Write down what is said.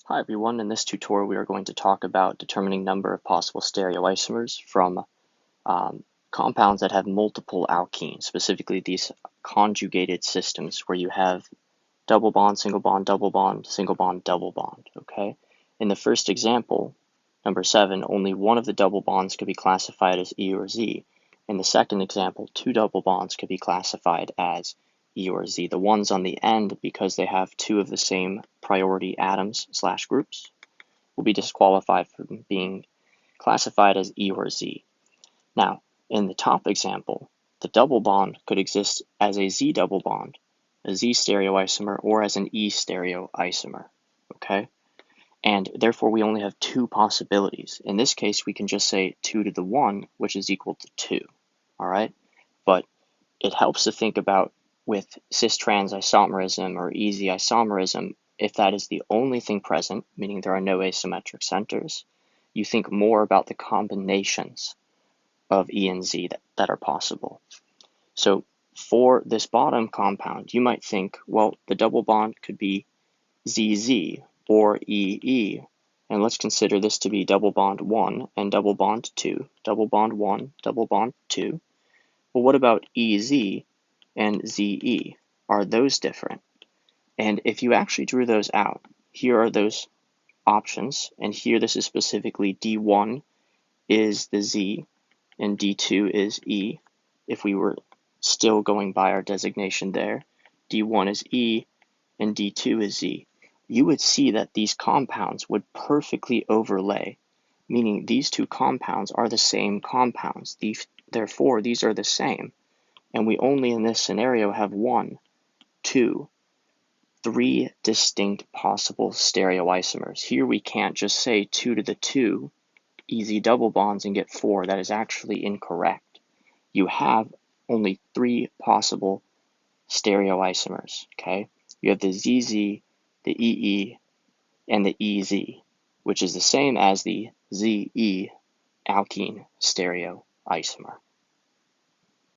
Hi everyone, in this tutorial we are going to talk about determining number of possible stereoisomers from compounds that have multiple alkenes, specifically these conjugated systems where you have double bond, single bond, double bond, single bond, double bond, okay? In the first example, number 7, only one of the double bonds could be classified as E or Z. In the second example, two double bonds could be classified as E or Z. The ones on the end, because they have two of the same priority atoms / groups, will be disqualified from being classified as E or Z. Now, in the top example, the double bond could exist as a Z double bond, a Z stereoisomer, or as an E stereoisomer, okay? And therefore, we only have two possibilities. In this case, we can just say 2 to the 1, which is equal to 2, all right? But it helps to think about with cis-trans isomerism or easy isomerism, if that is the only thing present, meaning there are no asymmetric centers, you think more about the combinations of E and Z that are possible. So for this bottom compound, you might think, well, the double bond could be ZZ or EE, and let's consider this to be double bond 1 and double bond 2, double bond 1, double bond 2. Well, what about EZ and ZE? Are those different? And if you actually drew those out, here are those options, and here this is specifically D1 is the Z and D2 is E. If we were still going by our designation there, D1 is E and D2 is Z. You would see that these compounds would perfectly overlay, meaning these two compounds are the same compounds. Therefore, these are the same. And we only in this scenario have 1, 2, 3 distinct possible stereoisomers. Here we can't just say 2 to the 2 easy double bonds and get 4. That is actually incorrect. You have only 3 possible stereoisomers, okay? You have the ZZ, the EE, and the EZ, which is the same as the ZE alkene stereoisomer.